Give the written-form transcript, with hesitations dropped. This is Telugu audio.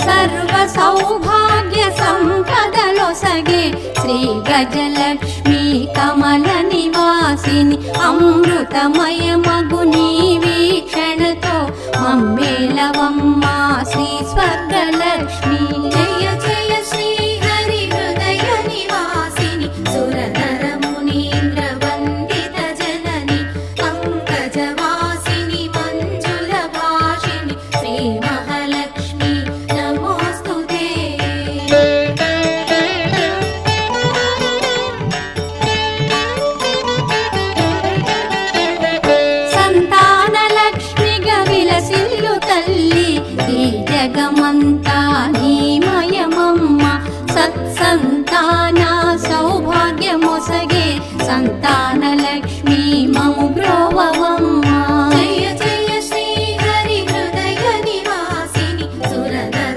సర్వ సౌభాగ్య సంపదలొసగే శ్రీ గజలక్ష్మి కమల నివాసిని అమృతమయమగు నీ వీక్షణతో మమ్మేలవమ్మా శ్రీ స్వర్గలక్ష్మి. జయ జయ శ్రీ హరి హృదయ నివాసిని సురనర మునీంద్ర వందిత జనని పంకజవాసిని మంజుల భాషిని శ్రీ మహాలక్ష్మి నమోస్తుతే. సంతానలక్ష్మిగా విలసిల్లు తల్లి ఈ జగమంతా నీమయమమ్మ సత్సంతాన సౌభాగ్యమొసగే సంతానలక్ష్మి మము బ్రోవవమ్మ.